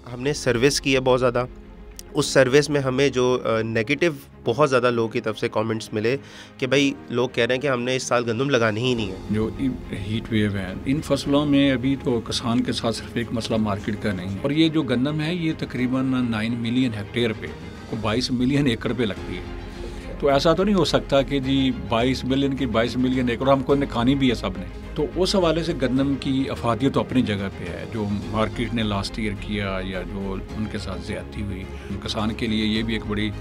हमने सर्विस की है बहुत ज़्यादा। उस सर्विस में हमें जो नेगेटिव बहुत ज़्यादा लोगों की तरफ से कमेंट्स मिले कि भाई लोग कह रहे हैं कि हमने इस साल गंदम लगानी ही नहीं है। जो हीट वेव है इन फसलों में अभी तो किसान के साथ सिर्फ एक मसला मार्केट का नहीं है। और ये जो गंदम है ये तकरीबन 9 मिलियन हेक्टेयर पे को 22 मिलियन एकड़ पे लगती है। तो ऐसा तो नहीं हो सकता कि जी 22 मिलियन की 22 मिलियन एकड़ हमको खानी भी है सब ने। तो उस हवाले से गंदम की अफादियत तो अपनी जगह पे है। जो मार्केट ने लास्ट ईयर किया या जो उनके साथ ज़्यादती हुई, किसान के लिए ये भी एक बड़ी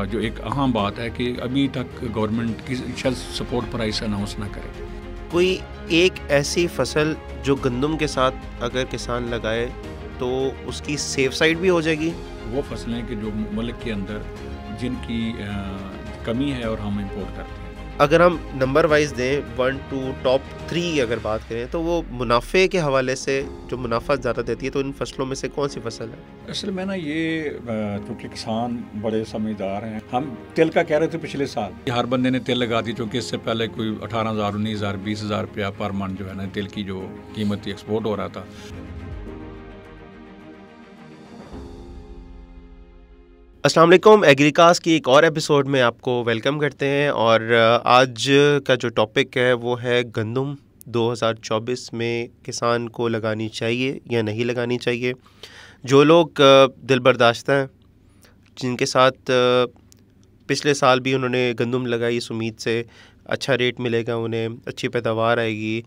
जो एक अहम बात है कि अभी तक गवर्नमेंट की शायद सपोर्ट प्राइस अनाउंस ना करे। कोई एक ऐसी फसल जो गंदम के साथ अगर किसान लगाए तो उसकी सेफ साइड भी हो जाएगी। वो फसलें कि जो मुल्क के अंदर जिनकी कमी है और हम इंपोर्ट करते हैं। अगर हम नंबर वाइज दें 1 to टॉप 3 अगर बात करें तो वो मुनाफे के हवाले से जो मुनाफा ज़्यादा देती है तो इन फसलों में से कौन सी फसल है? असल में ना ये चूँकि किसान बड़े समझदार हैं। हम तेल का कह रहे थे पिछले साल, हर बंदे ने तेल लगा दी, चूँकि इससे पहले कोई 18,000 19,000 20,000 रुपया पर मन जो है ना तेल की जो कीमत एक्सपोर्ट हो रहा था। अस्सलाम वालेकुम, एग्रीकास्ट की एक और एपिसोड में आपको वेलकम करते हैं। और आज का जो टॉपिक है वो है गंदम 2024 में किसान को लगानी चाहिए या नहीं लगानी चाहिए। जो लोग दिल बर्दाश्ता हैं, जिनके साथ पिछले साल भी उन्होंने गंदम लगाई इस उम्मीद से अच्छा रेट मिलेगा, उन्हें अच्छी पैदावार आएगी,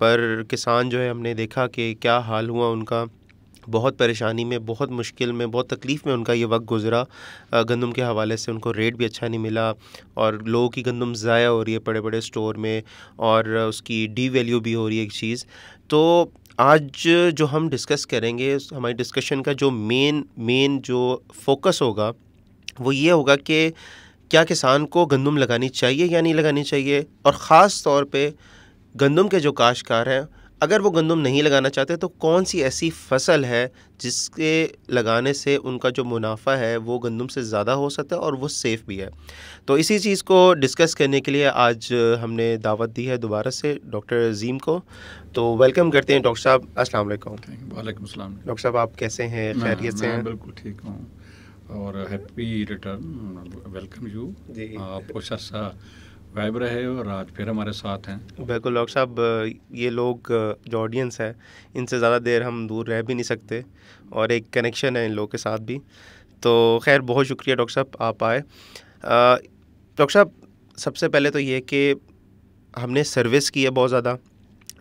पर किसान जो है हमने देखा कि क्या हाल हुआ उनका। बहुत परेशानी में, बहुत मुश्किल में, बहुत तकलीफ़ में उनका ये वक्त गुज़रा गंदम के हवाले से। उनको रेट भी अच्छा नहीं मिला और लोगों की गंदम ज़ाया हो रही है बड़े बड़े स्टोर में और उसकी डी वैल्यू भी हो रही है एक चीज़। तो आज जो हम डिस्कस करेंगे, हमारी डिस्कशन का जो मेन जो फोकस होगा वो ये होगा कि क्या किसान को गंदम लगानी चाहिए या नहीं लगानी चाहिए। और ख़ास तौर पे गंदम के जो काश्तकार हैं, अगर वो गंदम नहीं लगाना चाहते तो कौन सी ऐसी फसल है जिसके लगाने से उनका जो मुनाफा है वो गंदम से ज़्यादा हो सकता है और वो सेफ़ भी है। तो इसी चीज़ को डिस्कस करने के लिए आज हमने दावत दी है दोबारा से डॉक्टर अजीम को। तो वेलकम करते हैं डॉक्टर साहब। अस्सलाम वालेकुम। वालेकुम सलाम। डॉक्टर साहब, आप कैसे हैं? खैरियत से हैं? बिल्कुल ठीक हूँ और हैप्पी रिटर्न, वेलकम यू। जी, आपको सा वाइब रहे और आज फिर हमारे साथ हैं। बिल्कुल डॉक्टर साहब, ये लोग जो ऑडियंस है इनसे ज़्यादा देर हम दूर रह भी नहीं सकते और एक कनेक्शन है इन लोगों के साथ भी। तो खैर, बहुत शुक्रिया डॉक्टर साहब आप आए। डॉक्टर साहब, सबसे पहले तो ये कि हमने सर्विस की है बहुत ज़्यादा।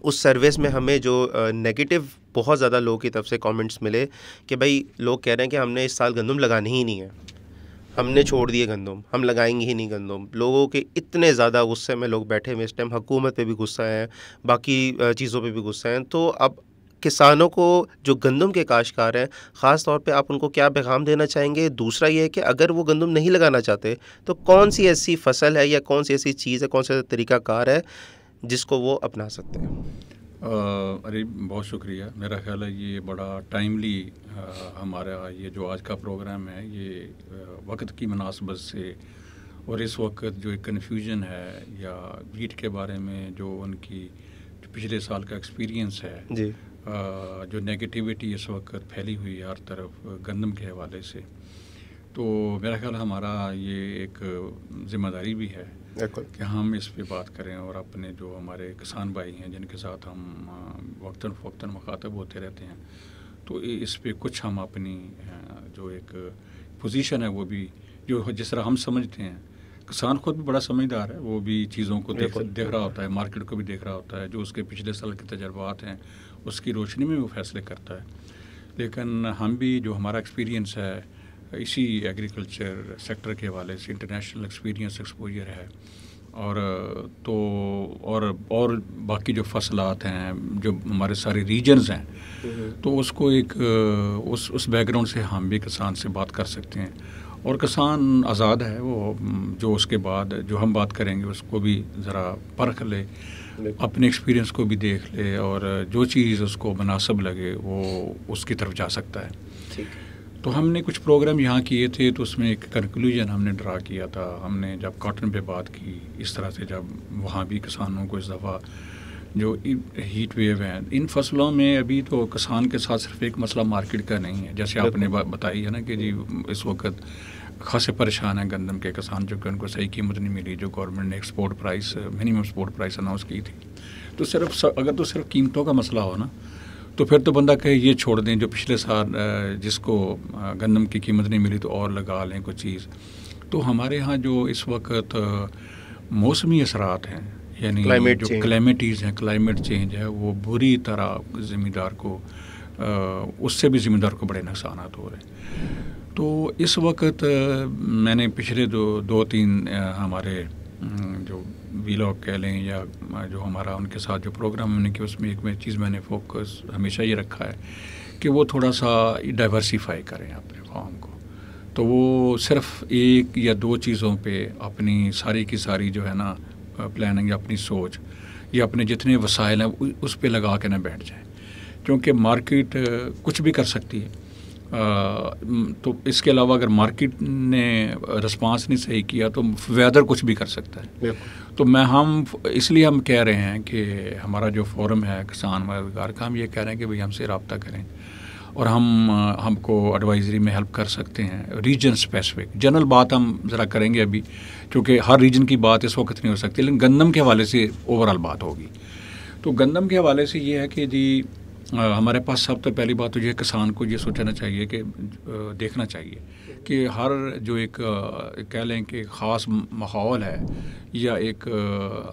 उस सर्विस में हमें जो नेगेटिव बहुत ज़्यादा लोगों की तरफ से कमेंट्स मिले कि भाई लोग कह रहे हैं कि हमने इस साल गंदम लगानी ही नहीं है, हमने छोड़ दिए गंदम, हम लगाएंगे ही नहीं गंदम। लोगों के इतने ज़्यादा गुस्से में लोग बैठे हुए इस टाइम, हुकूमत पे भी गुस्सा है, बाकी चीज़ों पे भी गुस्सा है। तो अब किसानों को जो गंदम के काश्तकार हैं, ख़ास तौर पे आप उनको क्या पैगाम देना चाहेंगे? दूसरा ये है कि अगर वो गंदम नहीं लगाना चाहते तो कौन सी ऐसी फसल है या कौन सी ऐसी चीज़ है, कौन सा तरीक़ाकार है जिसको वो अपना सकते हैं? अरे बहुत शुक्रिया। मेरा ख्याल है ये बड़ा टाइमली हमारा ये जो आज का प्रोग्राम है ये वक्त की मुनासबत से, और इस वक्त जो एक कन्फ्यूजन है या वीट के बारे में जो उनकी जो पिछले साल का एक्सपीरियंस है जी, जो नेगेटिविटी इस वक्त फैली हुई है हर तरफ गंदम के हवाले से, तो मेरा ख्याल हमारा ये एक ज़िम्मेदारी भी है कि हम इस पे बात करें और अपने जो हमारे किसान भाई हैं जिनके साथ हम वक्तन फ़वक्तन मुखातब होते रहते हैं, तो इस पे कुछ हम अपनी जो एक पोजीशन है वो भी जो जिस तरह हम समझते हैं। किसान खुद भी बड़ा समझदार है, वो भी चीज़ों को देख रहा होता है, मार्केट को भी देख रहा होता है, जो उसके पिछले साल के तजर्बात हैं उसकी रोशनी में वो फैसले करता है। लेकिन हम भी जो हमारा एक्सपीरियंस है इसी एग्रीकल्चर सेक्टर के हवाले से इंटरनेशनल एक्सपीरियंस एक्सपोजर है और तो और बाकी जो फसलात हैं जो हमारे सारे रीजन्स हैं, तो उसको एक उस बैकग्राउंड से हम भी किसान से बात कर सकते हैं। और किसान आज़ाद है, वो जो उसके बाद जो हम बात करेंगे उसको भी ज़रा परख ले, अपने एक्सपीरियंस को भी देख ले और जो चीज़ उसको मुनासिब लगे वो उसकी तरफ जा सकता है। ठीक है। तो हमने कुछ प्रोग्राम यहाँ किए थे, तो उसमें एक कंक्लूजन हमने ड्रा किया था। हमने जब कॉटन पे बात की इस तरह से, जब वहाँ भी किसानों को इस दफ़ा जो हीट वेव है, इन फसलों में अभी तो किसान के साथ सिर्फ एक मसला मार्केट का नहीं है, जैसे आपने बताई है ना कि जी इस वक्त खासे परेशान है गंदम के किसान, जो कि उनको सही कीमत नहीं मिली, जो गवर्नमेंट ने export price minimum export price announce की थी। तो अगर तो सिर्फ कीमतों का मसला हो ना, तो फिर तो बंदा कहे ये छोड़ दें, जो पिछले साल जिसको गंदम की कीमत नहीं मिली तो और लगा लें कुछ चीज़। तो हमारे यहाँ जो इस वक्त मौसमी असरात हैं, यानी जो क्लाइमेटीज़ हैं, क्लाइमेट चेंज है, वो बुरी तरह ज़मींदार को उससे भी ज़मींदार को बड़े नुकसान हो रहे हैं। तो इस वक्त मैंने पिछले दो तीन हमारे जो वीलॉग कह लें या जो हमारा उनके साथ जो प्रोग्राम हमने किया, उसमें एक चीज़ मैंने फोकस हमेशा ये रखा है कि वो थोड़ा सा डाइवर्सिफाई करें अपने फार्म को। तो वो सिर्फ एक या दो चीज़ों पे अपनी सारी की सारी जो है ना प्लानिंग या अपनी सोच या अपने जितने वसाइल हैं उस पे लगा के ना बैठ जाए, क्योंकि मार्केट कुछ भी कर सकती है। तो इसके अलावा अगर मार्केट ने रिस्पांस नहीं सही किया तो वेदर कुछ भी कर सकता है। तो हम इसलिए हम कह रहे हैं कि हमारा जो फोरम है किसान मददगार का, हम ये कह रहे हैं कि भाई हमसे रब्ता करें और हमको एडवाइजरी में हेल्प कर सकते हैं। रीजन स्पेसिफिक जनरल बात हम ज़रा करेंगे अभी, क्योंकि हर रीजन की बात इस वक्त नहीं हो सकती, लेकिन गंदम के हवाले से ओवरऑल बात होगी। तो गंदम के हवाले से ये है कि जी हमारे पास सब तो पहली बात तो ये किसान को ये सोचना चाहिए कि देखना चाहिए कि हर जो एक कह लें कि ख़ास माहौल है या एक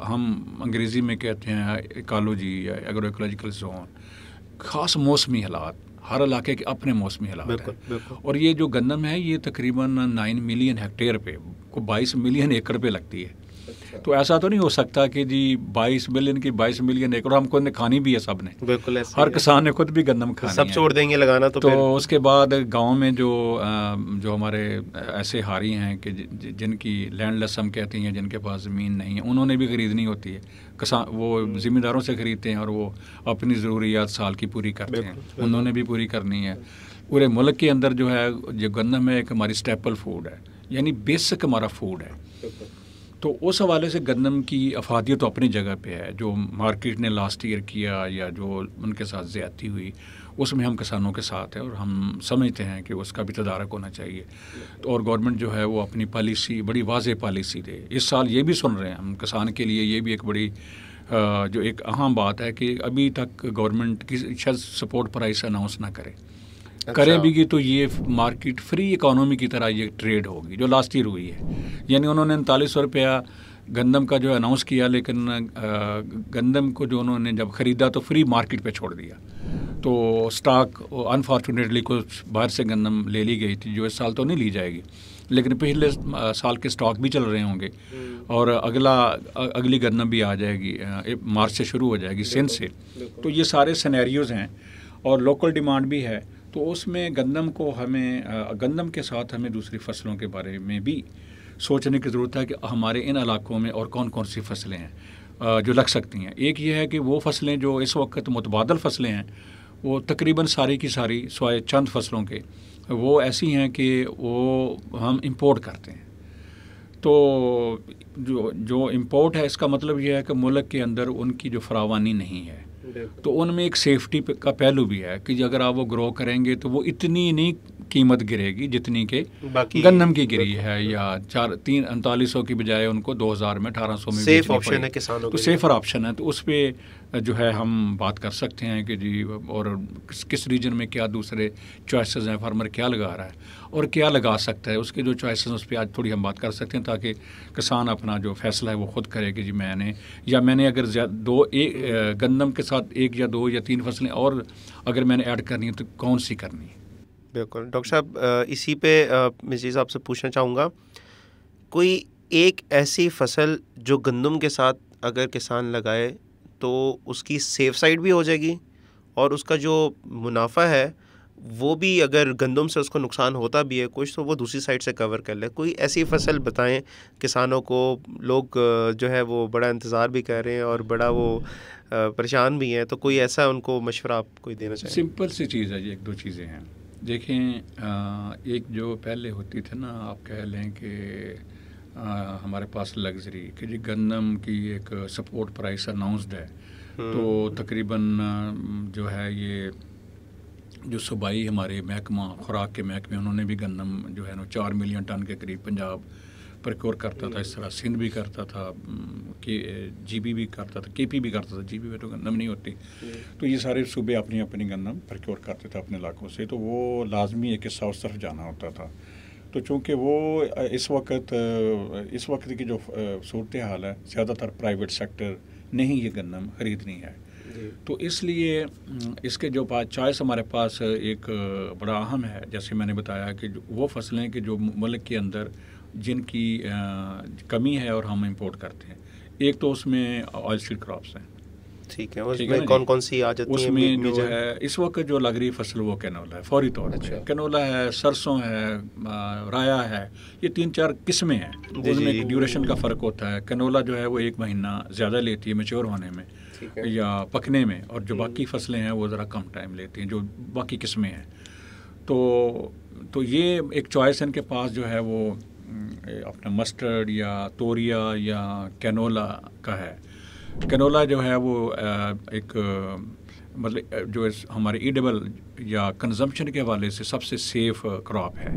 हम अंग्रेज़ी में कहते हैं इकोलॉजी या एग्रो इकोलॉजिकल जोन, ख़ास मौसमी हालात, हर इलाके के अपने मौसमी हालात हैं। और ये जो गंदम है ये तकरीबन 9 मिलियन हेक्टेयर पे को 22 मिलियन एकड़ पे लगती है। तो ऐसा तो नहीं हो सकता कि जी 22 मिलियन की 22 मिलियन एकड़ हमको ने खानी भी है, सब ने, बिल्कुल हर किसान ने खुद भी गंदम खानी है, सब छोड़ देंगे लगाना तो उसके बाद गांव में जो हमारे ऐसे हारी हैं कि जिनकी लैंडलेस हम कहते हैं, जिनके पास ज़मीन नहीं है, उन्होंने भी खरीदनी होती है। किसान वो ज़िम्मेदारों से ख़रीदते हैं और वो अपनी ज़रूरियात साल की पूरी करते हैं, उन्होंने भी पूरी करनी है। पूरे मुल्क के अंदर जो है जो गंदम है एक हमारी स्टेपल फूड है, यानी बेसिक हमारा फूड है। तो उस हवाले से गंदम की अफादियत तो अपनी जगह पे है। जो मार्केट ने लास्ट ईयर किया या जो उनके साथ ज़्यादती हुई, उसमें हम किसानों के साथ हैं और हम समझते हैं कि उसका भी तदारक होना चाहिए। तो और गवर्नमेंट जो है वो अपनी पॉलिसी बड़ी वाज़ेह पॉलिसी दे। इस साल ये भी सुन रहे हैं हम, किसान के लिए ये भी एक बड़ी जो एक अहम बात है कि अभी तक गवर्नमेंट की शायद सपोर्ट प्राइस अनाउंस ना करे। करें भी तो ये मार्केट फ्री इकोनॉमी की तरह ये ट्रेड होगी, जो लास्ट ईयर हुई है। यानी उन्होंने 3900 रुपया गंदम का जो अनाउंस किया, लेकिन गंदम को जो उन्होंने जब ख़रीदा तो फ्री मार्केट पे छोड़ दिया। तो स्टॉक अनफॉर्चुनेटली कुछ बाहर से गंदम ले ली गई थी, जो इस साल तो नहीं ली जाएगी, लेकिन पिछले साल के स्टॉक भी चल रहे होंगे और अगली गंदम भी आ जाएगी, मार्च से शुरू हो जाएगी सिंध से। तो ये सारे सिनेरियोज़ हैं और लोकल डिमांड भी है। तो उसमें गंदम को गंदम के साथ हमें दूसरी फसलों के बारे में भी सोचने की ज़रूरत है कि हमारे इन इलाकों में और कौन कौन सी फसलें हैं जो लग सकती हैं। एक ये है कि वो फसलें जो इस वक्त मुतबादल फसलें हैं, वो तकरीबन सारी की सारी स्वाय चंद फसलों के वो ऐसी हैं कि वो हम इंपोर्ट करते हैं। तो जो इंपोर्ट है, इसका मतलब ये है कि मुल्क के अंदर उनकी जो फरावानी नहीं है, तो उनमें एक सेफ्टी का पहलू भी है कि अगर आप वो ग्रो करेंगे तो वो इतनी नहीं कीमत गिरेगी जितनी के गंदम की गिरी है, या 3900 की बजाय उनको 2000 में 1800 में सेफ ऑप्शन है किसानों तो सेफर ऑप्शन है। तो उस पर जो है हम बात कर सकते हैं कि जी और किस रीजन में क्या दूसरे चॉइसेस हैं, फार्मर क्या लगा रहा है और क्या लगा सकता है, उसके जो चॉइसेस उस पर आज थोड़ी हम बात कर सकते हैं, ताकि किसान अपना जो फैसला है वो खुद करे कि जी मैंने अगर गंदम के साथ 1 या 2 या 3 फसलें और अगर मैंने ऐड करनी है तो कौन सी करनी है। बिल्कुल डॉक्टर साहब, इसी पे मैं चीज़ आपसे पूछना चाहूँगा, कोई एक ऐसी फसल जो गंदम के साथ अगर किसान लगाए तो उसकी सेफ साइड भी हो जाएगी और उसका जो मुनाफा है वो भी, अगर गंदम से उसको नुकसान होता भी है कुछ, तो वो दूसरी साइड से कवर कर ले। कोई ऐसी फसल बताएं किसानों को, लोग जो है वो बड़ा इंतज़ार भी कर रहे हैं और बड़ा वो परेशान भी हैं, तो कोई ऐसा उनको मशवरा आप कोई देना चाहिए। सिंपल सी चीज़ है, 1-2 चीज़ें हैं। देखें, एक जो पहले होती थी ना, आप कह लें कि हमारे पास लग्जरी कि जी गंदम की एक सपोर्ट प्राइस अनाउंसड है, तो तकरीबन जो है ये जो सूबाई हमारे महकमा खुराक के महकमे उन्होंने भी गंदम जो है ना 4 मिलियन टन के करीब पंजाब प्रक्योर करता था। इस तरह सिंध भी करता था, के जीबी भी करता था, केपी भी करता था। जीबी में तो गंदम नहीं होती, तो ये सारे सूबे अपनी अपनी गंदम प्रक्योर करते थे अपने इलाकों से। तो वो लाजमी है कि साउथ तरफ जाना होता था। तो चूँकि वो इस वक्त की जो सूरत हाल है, ज़्यादातर प्राइवेट सेक्टर ने ही ये गंदम ख़रीदनी है। तो इसलिए इसके जो चॉइस हमारे पास एक बड़ा अहम है। जैसे मैंने बताया कि वो फसलें कि जो मुल्क के अंदर जिनकी कमी है और हम इंपोर्ट करते हैं। एक तो उसमें ऑयल सीड क्रॉप्स हैं। ठीक है, उसमें कौन कौन सी आ जाती हैं? उसमें जो है इस वक्त जो लग रही फसल वो कैनोला है फौरी तौर पे। कैनोला है, सरसों है, राया है, ये 3-4 किस्में हैं। उनमें ड्यूरेशन का फ़र्क होता है। कैनोला जो है वो 1 महीना ज़्यादा लेती है मैच्योर होने में या पकने में, और जो बाकी फसलें हैं वो ज़रा कम टाइम लेती हैं, जो बाकी किस्में हैं। तो ये एक चॉइस इनके पास जो है वो अपना मस्टर्ड या तोरिया या कैनोला का है। कैनोला जो है वो एक मतलब जो हमारे ईडेबल या कंजम्पशन के हवाले से सबसे सेफ क्रॉप है।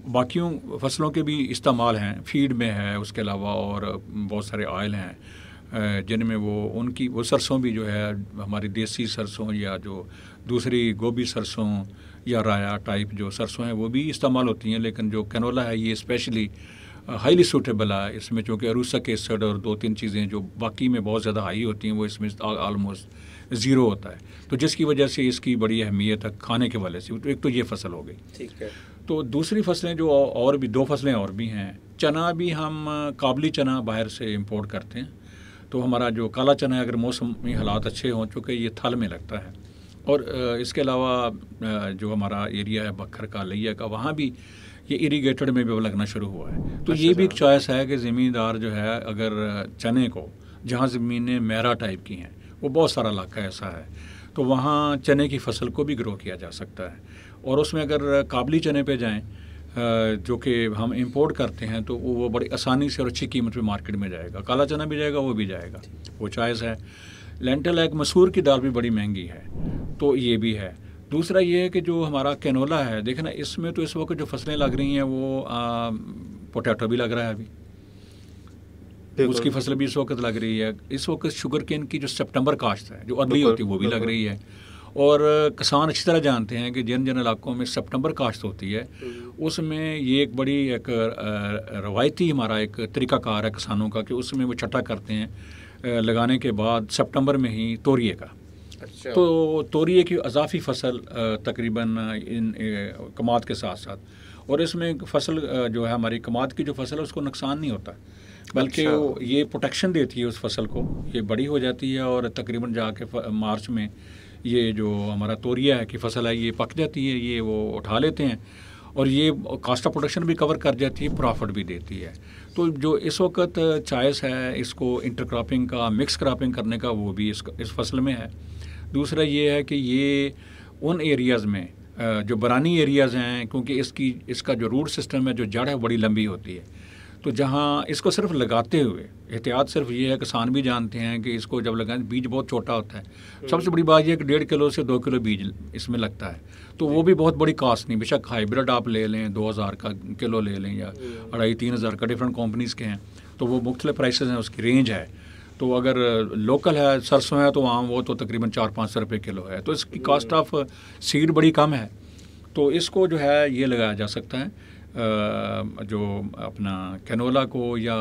बाकियों फसलों के भी इस्तेमाल हैं, फीड में है, उसके अलावा और बहुत सारे ऑयल हैं जिनमें वो सरसों भी जो है हमारी देसी सरसों या जो दूसरी गोभी सरसों या राया टाइप जो सरसों हैं वो भी इस्तेमाल होती हैं। लेकिन जो कैनोला है ये स्पेशली हाईली सूटेबल है। इसमें चूँकि अरूसक एसिड और 2-3 चीज़ें जो बाकी में बहुत ज़्यादा हाई होती हैं वो इसमें आलमोस्ट ज़ीरो होता है, तो जिसकी वजह से इसकी बड़ी अहमियत है खाने के वाले से। तो एक तो ये फसल हो गई। ठीक है। तो दूसरी फसलें जो और भी 2 फसलें और भी हैं। चना भी हम काबली चना बाहर से इम्पोर्ट करते हैं। तो हमारा जो काला चना है, अगर मौसमी हालात अच्छे हों, चूँकि ये थल में लगता है, और इसके अलावा जो हमारा एरिया है बखर का, लैया का, वहाँ भी ये इरीगेटेड में भी लगना शुरू हुआ है। तो ये भी एक चॉइस है कि ज़मींदार जो है अगर चने को, जहाँ ज़मीनें मेरा टाइप की हैं, वो बहुत सारा इलाका ऐसा है, तो वहाँ चने की फसल को भी ग्रो किया जा सकता है। और उसमें अगर काबली चने पे जाएं जो कि हम इंपोर्ट करते हैं, तो वो बड़ी आसानी से और अच्छी कीमत पे मार्केट में जाएगा। काला चना भी जाएगा, वो भी जाएगा, वो चॉइस है। लेंटिल है, मसूर की दाल भी बड़ी महंगी है, तो ये भी है। दूसरा ये है कि जो हमारा कैनोला है, देखें ना, इसमें तो इस वक्त जो फसलें लग रही हैं वो पोटैटो भी लग रहा है अभी, उसकी फसल भी इस वक्त लग रही है। इस वक्त शुगर केन की जो सितंबर काश्त है जो अर्ली होती है वो भी लग रही है। और किसान अच्छी तरह जानते हैं कि जिन जिन इलाकों में सितंबर काश्त होती है उसमें ये एक बड़ी एक रवायती हमारा एक तरीक़ाकार है किसानों का कि उसमें वो छटा करते हैं लगाने के बाद सितंबर में ही तोरिए का। अच्छा। तो तोरिए की अजाफी फसल तकरीबन इन कमाद के साथ साथ, और इसमें फसल जो है हमारी कमाद की जो फसल है उसको नुकसान नहीं होता, बल्कि अच्छा। ये प्रोटेक्शन देती है उस फसल को, ये बड़ी हो जाती है और तकरीबन जाके मार्च में ये जो हमारा तोरिया है की फसल है ये पक जाती है, ये वो उठा लेते हैं और ये कास्ट ऑफ प्रोडक्शन भी कवर कर जाती है, प्रॉफिट भी देती है। तो जो इस वक्त चॉइस है इसको इंटरक्रॉपिंग का, मिक्स क्रॉपिंग करने का, वो भी इस फसल में है। दूसरा ये है कि ये उन एरियाज़ में जो बरानी एरियाज़ हैं, क्योंकि इसका जो रूट सिस्टम है, जो जड़ है, बड़ी लंबी होती है, तो जहाँ इसको सिर्फ लगाते हुए एहतियात सिर्फ ये है, किसान भी जानते हैं कि इसको जब लगाएं बीज बहुत छोटा होता है। सबसे बड़ी बात यह है कि 1.5 किलो से 2 किलो बीज इसमें लगता है, तो वो भी बहुत बड़ी कास्ट नहीं। बेशक हाइब्रिड आप ले लें 2000 का किलो ले लें या 2500-3 हज़ार का, डिफरेंट कंपनीज़ के हैं, तो वो मुख्तलिफ प्राइसेस हैं, उसकी रेंज है। तो अगर लोकल है, सरसों है, तो वहाँ वो तो तकरीबन 400-500 रुपये किलो है, तो इसकी कास्ट ऑफ सीड बड़ी कम है। तो इसको जो है ये लगाया जा सकता है, जो अपना कैनोला को या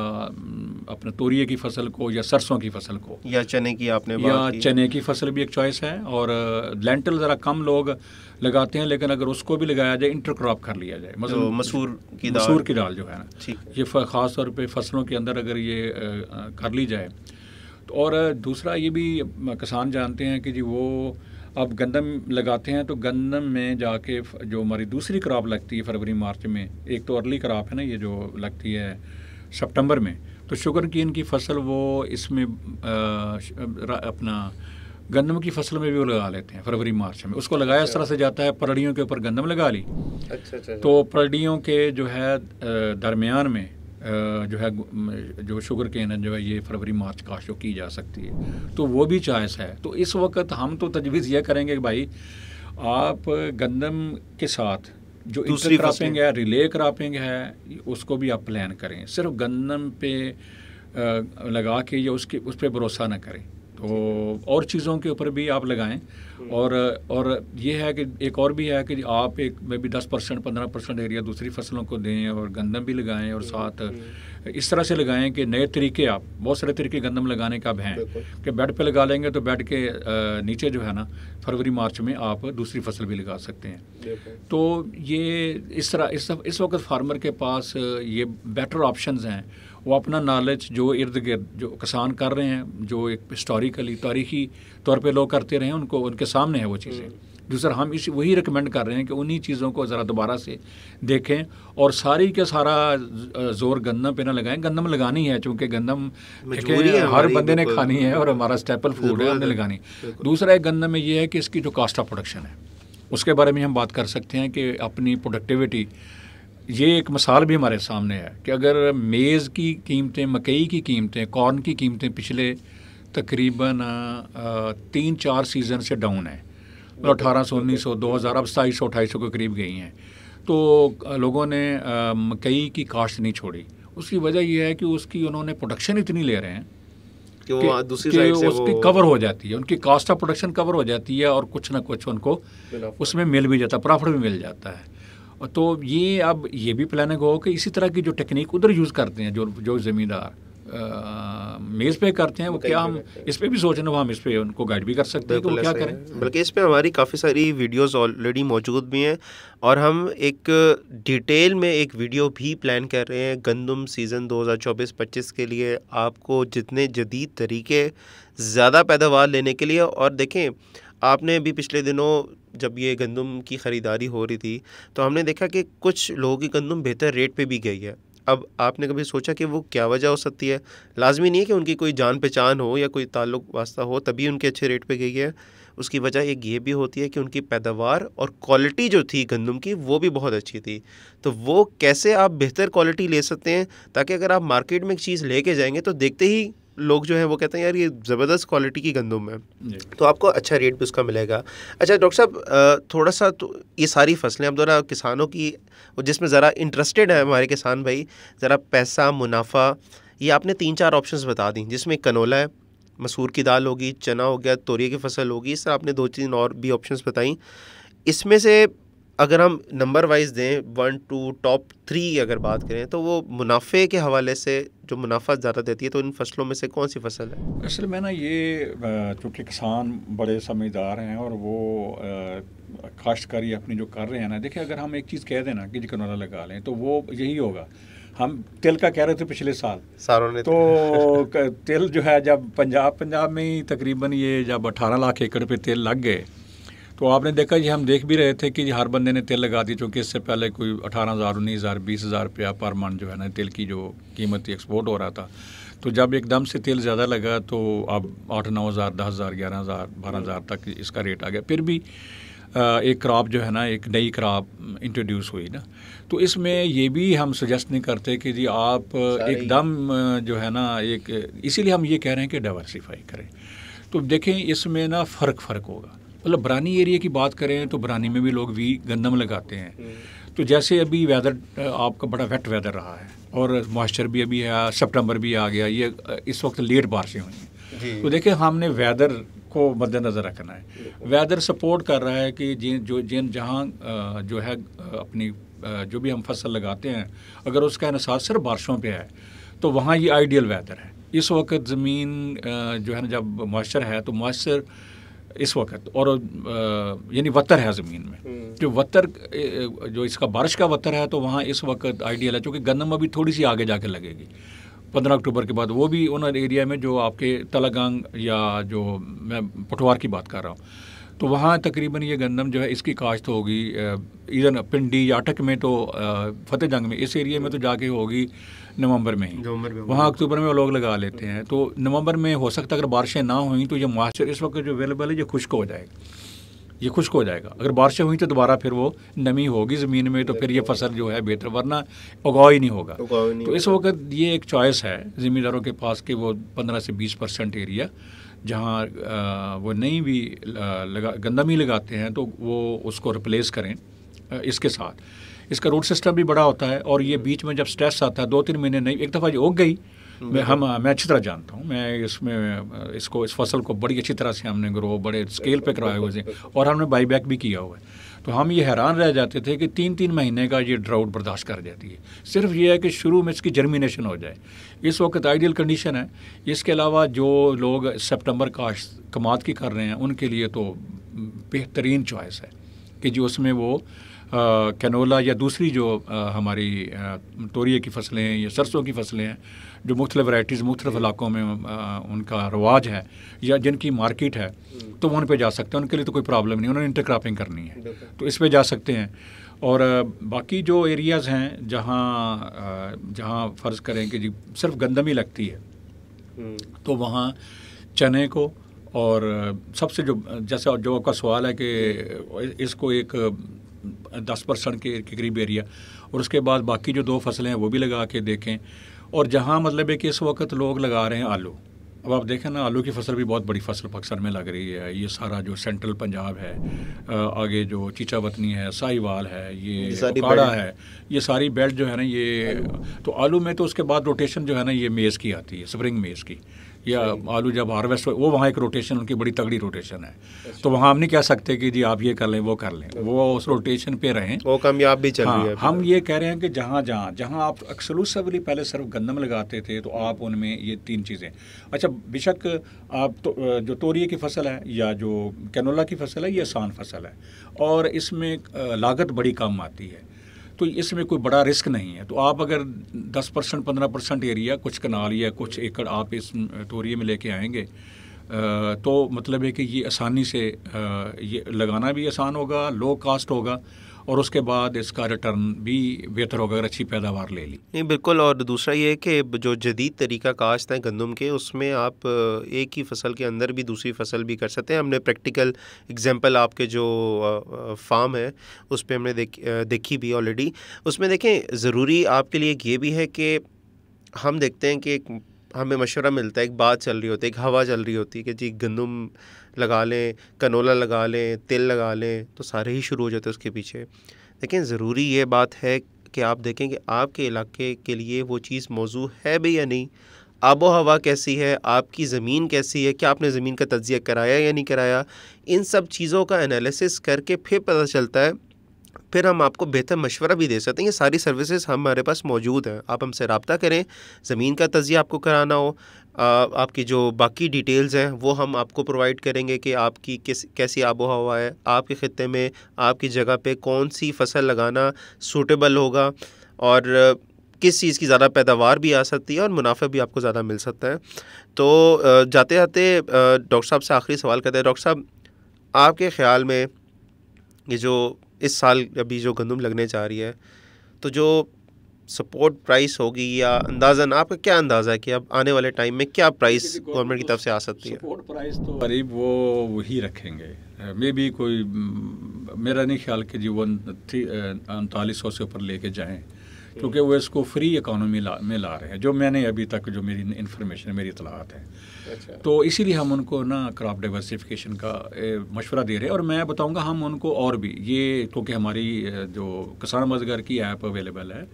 अपना तोरिए की फसल को या सरसों की फसल को या चने की आपने या चने की फसल भी एक चॉइस है। और लेंटिल ज़रा कम लोग लगाते हैं, लेकिन अगर उसको भी लगाया जाए, इंटरक्रॉप कर लिया जाए, मतलब मसूर की दाल जो है ना, ये ख़ास तौर पे फसलों के अंदर अगर ये कर ली जाए तो। और दूसरा ये भी किसान जानते हैं कि जी वो अब गंदम लगाते हैं, तो गंदम में जाके जो हमारी दूसरी क्रॉप लगती है फरवरी मार्च में, एक तो अर्ली क्रॉप है ना ये जो लगती है सितंबर में, तो शुगर की इनकी फसल वो इसमें अपना गंदम की फसल में भी वो लगा लेते हैं फरवरी मार्च में। उसको लगाया इस तरह से जाता है, परड़ियों के ऊपर गंदम लगा ली। अच्छा। तो परड़ियों के जो है दरमियान में जो है जो शुगर केन है जो है ये फरवरी मार्च काश्त जो की जा सकती है, तो वो भी चॉइस है। तो इस वक्त हम तो तजवीज़ यह करेंगे कि भाई आप गंदम के साथ जो इंटर क्रॉपिंग है, रिले क्रॉपिंग है, उसको भी आप प्लान करें। सिर्फ गंदम पे लगा के या उस पर भरोसा ना करें, तो और चीज़ों के ऊपर भी आप लगाएं। और ये है कि एक और भी है कि आप एक में भी 10% 15% एरिया दूसरी फसलों को दें और गंदम भी लगाएं, और साथ इस तरह से लगाएं कि नए तरीके, आप बहुत सारे तरीके गंदम लगाने का अब हैं कि बेड पे लगा लेंगे तो बेड के नीचे जो है ना फरवरी मार्च में आप दूसरी फसल भी लगा सकते हैं। तो ये इस तरह इस वक्त फार्मर के पास ये बेटर ऑप्शंस हैं। वो अपना नॉलेज जो इर्द गिर्द जो किसान कर रहे हैं, जो एक हिस्टोरिकली तारीखी तौर पे लोग करते रहे हैं, उनको उनके सामने है वो चीज़ें। दूसरा हम वही रिकमेंड कर रहे हैं कि उन्हीं चीज़ों को ज़रा दोबारा से देखें, और सारी के सारा जोर गंदम पे ना लगाएं। गंदम लगानी है चूँकि गंदम हर बंदे ने खानी है और हमारा स्टेपल फूड है, हमने लगानी। दूसरा एक गंदम में ये है कि इसकी जो कास्ट ऑफ प्रोडक्शन है उसके बारे में हम बात कर सकते हैं कि अपनी प्रोडक्टिविटी, ये एक मिसाल भी हमारे सामने है कि अगर मेज़ की कीमतें, मकई की कीमतें, कॉर्न की कीमतें पिछले तकरीबन 3-4 सीज़न से डाउन है, 1800, 1900, 2000, अब 2700-2800 के करीब गई हैं, तो लोगों ने मकई की काश्त नहीं छोड़ी। उसकी वजह यह है कि उसकी उन्होंने प्रोडक्शन इतनी ले रहे हैं कि वो दूसरी साइड से उसकी कवर हो जाती है, उनकी कास्ट ऑफ प्रोडक्शन कवर हो जाती है, और कुछ ना कुछ उनको उसमें मिल भी जाता है, प्रॉफिट भी मिल जाता है। तो ये अब ये भी प्लानिंग हो कि इसी तरह की जो टेक्निक उधर यूज़ करते हैं, जो ज़मींदार मेज़ पे करते हैं, वो क्या हम इस पे भी सोच रहे हैं, हम इस पे उनको गाइड भी कर सकते हैं कि वो क्या करें। बल्कि इस पे हमारी काफ़ी सारी वीडियोस ऑलरेडी मौजूद भी हैं, और हम एक डिटेल में एक वीडियो भी प्लान कर रहे हैं गंदम सीज़न 2024-25 के लिए, आपको जितने जदीद तरीके ज़्यादा पैदावार लेने के लिए। और देखें, आपने भी पिछले दिनों जब ये गंदम की ख़रीदारी हो रही थी तो हमने देखा कि कुछ लोगों की गंदम बेहतर रेट पे भी गई है। अब आपने कभी सोचा कि वो क्या वजह हो सकती है? लाजमी नहीं है कि उनकी कोई जान पहचान हो या कोई ताल्लुक वास्ता हो तभी उनके अच्छे रेट पे गई है। उसकी वजह एक ये भी होती है कि उनकी पैदावार और क्वालिटी जो थी गंदम की वो भी बहुत अच्छी थी। तो वो कैसे आप बेहतर क्वालिटी ले सकते हैं ताकि अगर आप मार्केट में एक चीज़ लेके जाएंगे तो देखते ही लोग जो हैं वो कहते हैं यार ये ज़बरदस्त क्वालिटी की गंदम है, तो आपको अच्छा रेट भी उसका मिलेगा। अच्छा डॉक्टर साहब, थोड़ा सा तो ये सारी फसलें अब ज़रा किसानों की जिसमें ज़रा इंटरेस्टेड है हमारे किसान भाई, ज़रा पैसा, मुनाफा, ये आपने 3-4 ऑप्शंस बता दी, जिसमें कनोला है, मसूर की दाल होगी, चना हो गया, तोरिया की फसल होगी, इस तरह आपने 2-3 और भी ऑप्शंस बताई। इसमें से अगर हम नंबर वाइज दें 1 2 टॉप 3 अगर बात करें तो वो मुनाफे के हवाले से जो मुनाफा ज़्यादा देती है, तो इन फसलों में से कौन सी फसल है? असल में ना ये चूँकि किसान बड़े समझदार हैं और वो काश्तकारी अपनी जो कर रहे हैं ना, देखिए अगर हम एक चीज़ कह दें ना कि कनोला लगा लें तो वो यही होगा। हम तिल का कह रहे थे पिछले सालों ने, तो तिल जो है जब पंजाब में ही तकरीबन ये जब 18 लाख एकड़ पे तिल लग गए तो आपने देखा जी, हम देख भी रहे थे कि हर बंदे ने तेल लगा दी, क्योंकि इससे पहले कोई 18,000 19,000 20,000 रुपया पर मन जो है ना तेल की जो कीमत एक्सपोर्ट हो रहा था। तो जब एकदम से तेल ज़्यादा लगा तो अब 8-9,000 10,000 11,000 12,000 तक इसका रेट आ गया। फिर भी एक क्रॉप जो है ना, एक नई क्रॉप इंट्रोड्यूस हुई ना, तो इसमें ये भी हम सजेस्ट नहीं करते कि जी आप एकदम जो है ना इसीलिए हम ये कह रहे हैं कि डाइवर्सिफाई करें। तो देखें इसमें ना फ़र्क होगा। मतलब बरानी एरिया की बात करें तो बरानी में भी लोग भी गंदम लगाते हैं। तो जैसे अभी वेदर आपका बड़ा वेट वेदर रहा है और मॉइस्चर भी अभी है, सितंबर भी आ गया, ये इस वक्त लेट बारिशें हुई हैं, तो देखिए हमने वेदर को मद्देनज़र रखना है। वेदर सपोर्ट कर रहा है कि जहाँ जो है अपनी जो भी हम फसल लगाते हैं अगर उसका इन्हिसार सिर्फ बारिशों पे है तो वहाँ ये आइडियल वेदर है। इस वक्त ज़मीन जो है ना जब मॉइस्चर है तो मॉइस्चर इस वक्त और यानी वत्तर है ज़मीन में, जो वत्तर जो इसका बारिश का वत्तर है तो वहाँ इस वक्त आइडियल है, क्योंकि गंदम अभी थोड़ी सी आगे जाके लगेगी 15 अक्टूबर के बाद, वो भी उन एरिया में जो आपके तलागांग या जो मैं पटवार की बात कर रहा हूँ, तो वहाँ तकरीबन ये गंदम जो है इसकी काश्त होगी इधर पिंडी या अटक में, तो फतेह जंग में, इस एरिया में तो जाके होगी नवंबर में ही, वहाँ अक्टूबर में वो लोग लगा लेते हैं। तो नवंबर में हो सकता है अगर बारिशें ना हुई तो ये मॉइस्चर इस वक्त जो अवेलेबल है ये खुश्क हो जाएगा। ये खुश्क हो जाएगा। अगर बारिशें हुई तो दोबारा फिर वो नमी होगी ज़मीन में, तो फिर ये फसल जो है बेहतर, वरना उगाव ही नहीं होगा। तो इस वक्त ये एक चॉइस है ज़मींदारों के पास कि वो 15 से 20% एरिया जहाँ वो नहीं भी गंदम ही लगाते हैं तो वो उसको रिप्लेस करें इसके साथ। इसका रूट सिस्टम भी बड़ा होता है, और ये बीच में जब स्ट्रेस आता है 2-3 महीने नहीं, एक दफ़ा जो उग गई, मैं अच्छी तरह जानता हूँ, मैं इसमें इस फसल को बड़ी अच्छी तरह से हमने ग्रो बड़े स्केल पे करवाए हुए थे, और हमने बाई बैक भी किया हुआ है। तो हम ये हैरान रह जाते थे कि 3-3 महीने का ये ड्राउट बर्दाश्त कर जाती है। सिर्फ ये है कि शुरू में इसकी जर्मिनेशन हो जाए, इस वक्त आइडियल कंडीशन है। इसके अलावा जो लोग सितंबर काश्त कमात की कर रहे हैं उनके लिए तो बेहतरीन चॉइस है कि जो उसमें वो कैनोला या दूसरी जो हमारी तोरिए की फसलें हैं या सरसों की फसलें हैं, जो मुख्तलिफ वैराइटीज़ मुख्तलिफ इलाकों में उनका रवाज है या जिनकी मार्केट है, तो वो उन पे जा सकते हैं। उनके लिए तो कोई प्रॉब्लम नहीं, उन्होंने इंटरक्रॉपिंग करनी है तो इस पे जा सकते हैं। और बाकी जो एरियाज़ हैं जहाँ फ़र्ज़ करें कि जी सिर्फ गंदम ही लगती है, तो वहाँ चने को, और सबसे जो जैसे जो आपका सवाल है कि इसको एक 10% के करीब एरिया, और उसके बाद बाकी जो 2 फसलें हैं वो भी लगा के देखें। और जहाँ मतलब है कि इस वक्त लोग लगा रहे हैं आलू, अब आप देखें ना, आलू की फसल भी बहुत बड़ी फसल पाकिस्तान में लग रही है। ये सारा जो सेंट्रल पंजाब है, आगे जो चीचावतनी है, साहिवाल है, ये काड़ा है, ये सारी बेल्ट जो है ना, ये तो आलू में तो उसके बाद रोटेशन जो है ना ये मेज़ की आती है, स्प्रिंग मेज़ की, या आलू जब हार्वेस्ट वो वहाँ एक रोटेशन, उनकी बड़ी तगड़ी रोटेशन है। तो वहाँ हम नहीं कह सकते कि जी आप ये कर लें वो कर लें, वो उस रोटेशन पे रहें, वो कामयाब भी चल रही है। हम ये कह रहे हैं कि जहाँ आप एक्सक्लूसिवली पहले सिर्फ गंदम लगाते थे, तो आप उनमें ये 3 चीज़ें, अच्छा बेशक आप तो जो तोरिए की फसल है या जो कैनोला की फसल है, ये आसान फसल है और इसमें लागत बड़ी कम आती है, तो इसमें कोई बड़ा रिस्क नहीं है। तो आप अगर 10% 15% एरिया, कुछ कनाल या कुछ एकड़ आप इस तोरिए में लेके आएंगे, तो मतलब है कि ये आसानी से ये लगाना भी आसान होगा, लो कास्ट होगा, और उसके बाद इसका रिटर्न भी बेहतर होगा अगर अच्छी पैदावार ले ली। नहीं बिल्कुल, और दूसरा ये है कि जो जदीद तरीका काश्त है गंदम के, उसमें आप एक ही फसल के अंदर भी दूसरी फसल भी कर सकते हैं। हमने प्रैक्टिकल एग्जांपल आपके जो फार्म है उस पर हमने देखी भी ऑलरेडी। उसमें देखें, ज़रूरी आपके लिए ये भी है कि हम देखते हैं कि एक हमें मशवरा मिलता है, एक बात चल रही होती है, एक हवा चल रही होती है कि जी गंदम लगा लें, कनोला लगा लें, तिल लगा लें, तो सारे ही शुरू हो जाते हैं उसके पीछे। लेकिन ज़रूरी ये बात है कि आप देखें कि आपके इलाके के लिए वो चीज़ मौजू है भी या नहीं, आबो हवा कैसी है, आपकी ज़मीन कैसी है, क्या आपने ज़मीन का तज्ज़िया कराया या नहीं कराया, इन सब चीज़ों का एनालिसिस करके फिर पता चलता है, फिर हम आपको बेहतर मशवरा भी दे सकते हैं। ये सारी सर्विसेज हमारे पास मौजूद हैं, आप हमसे रब्ता करें। ज़मीन का तज्ज़िया आपको कराना हो, आपकी जो बाकी डिटेल्स हैं वो हम आपको प्रोवाइड करेंगे कि आपकी कैसी आबो हवा है, आपके ख़ित्ते में आपकी जगह पे कौन सी फसल लगाना सूटेबल होगा, और किस चीज़ की ज़्यादा पैदावार भी आ सकती है और मुनाफा भी आपको ज़्यादा मिल सकता है। तो जाते जाते डॉक्टर साहब से आखिरी सवाल करते हैं। डॉक्टर साहब, आपके ख़्याल में ये जो इस साल अभी जो गंदम लगने जा रही है, तो जो सपोर्ट प्राइस होगी, या अंदाज़न आपका क्या अंदाज़ा है कि अब आने वाले टाइम में क्या प्राइस गवर्नमेंट की तरफ से आ सकती है? सपोर्ट प्राइस तो करीब वो वही रखेंगे, मे भी कोई, मेरा नहीं ख्याल कि जी वो 3900 से ऊपर लेके जाएं, क्योंकि वो इसको फ्री इकोनॉमी में ला रहे हैं, जो मैंने अभी तक जो मेरी इन्फॉर्मेशन मेरी इतलात है। अच्छा। तो इसीलिए हम उनको ना क्रॉप डाइवर्सिफिकेशन का मशवरा दे रहे हैं, और मैं बताऊंगा हम उनको और भी ये, क्योंकि हमारी जो किसान मददगार की ऐप अवेलेबल है,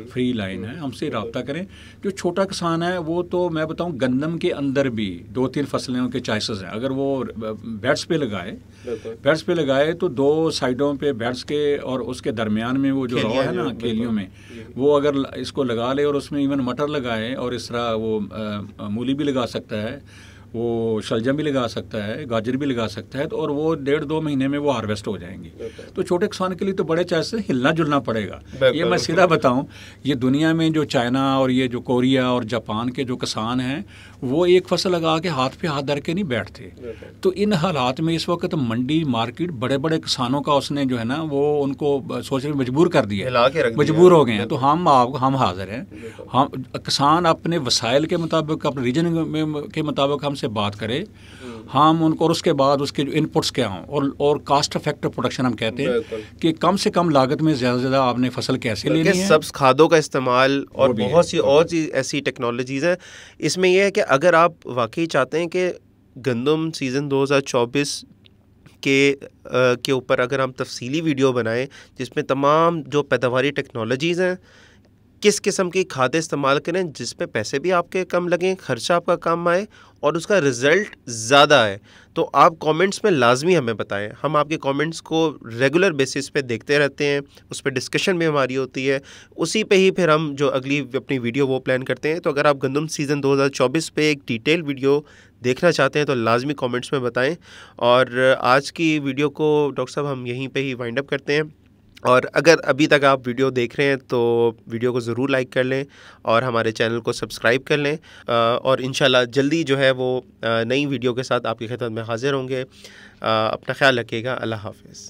फ्री लाइन है, हमसे रब्ता करें। जो छोटा किसान है वो तो मैं बताऊं गंदम के अंदर भी 2-3 फसलें उनके चॉइसेस हैं। अगर वो बेड्स पे लगाए तो 2 साइडों पे बेड्स के और उसके दरमियान में वो जो रॉ है ना केलियों में, वो अगर इसको लगा ले और उसमें इवन मटर लगाए, और इस तरह वो मूली भी लगा सकता है, वो शलजम भी लगा सकता है, गाजर भी लगा सकता है, तो और वो 1.5-2 महीने में वो हार्वेस्ट हो जाएंगी। तो छोटे किसान के लिए तो बड़े चाहे से हिलना जुलना पड़ेगा। ये मैं सीधा बताऊं, ये दुनिया में जो चाइना और ये जो कोरिया और जापान के जो किसान हैं, वो एक फसल लगा के हाथ पे हाथ धर के नहीं बैठते। तो इन हालात में इस वक्त मंडी मार्केट बड़े बड़े किसानों का उसने जो है ना वो उनको सोचने में मजबूर कर दिया, मजबूर हो गए हैं। तो हम हाजिर हैं, हम किसान अपने वसाइल के मुताबिक, अपने रीजन के मुताबिक हमसे से बात करें हम उनको, और उसके बाद उसके जो इनपुट्स क्या हों, और कास्ट इफेक्टिव प्रोडक्शन हम कहते हैं कि कम से कम लागत में ज़्यादा से ज़्यादा आपने फसल कैसे लेनी है, सब्ज खादों का इस्तेमाल और बहुत सी और ऐसी टेक्नोलॉजीज़ हैं। इसमें यह है कि अगर आप वाकई चाहते हैं कि गंदम सीज़न 2024 के ऊपर अगर हम तफसीली वीडियो बनाएं जिसमें तमाम जो पैदावारी टेक्नोलॉजीज़ हैं, किस किस्म की खादें इस्तेमाल करें जिसमें पैसे भी आपके कम लगें, खर्चा आपका कम आए और उसका रिज़ल्ट ज़्यादा आए, तो आप कमेंट्स में लाजमी हमें बताएं। हम आपके कमेंट्स को रेगुलर बेसिस पे देखते रहते हैं, उस पर डिस्कशन भी हमारी होती है, उसी पे ही फिर हम जो अगली अपनी वीडियो वो प्लान करते हैं। तो अगर आप गंदम सीज़न 2024 पे एक डिटेल वीडियो देखना चाहते हैं तो लाजमी कमेंट्स में बताएं। और आज की वीडियो को डॉक्टर साहब हम यहीं पे ही वाइंड अप करते हैं। और अगर अभी तक आप वीडियो देख रहे हैं तो वीडियो को ज़रूर लाइक कर लें और हमारे चैनल को सब्सक्राइब कर लें, और इंशाल्लाह जल्दी जो है वो नई वीडियो के साथ आपकी खिदमत में हाज़िर होंगे। अपना ख्याल रखिएगा। अल्लाह हाफ़िज़।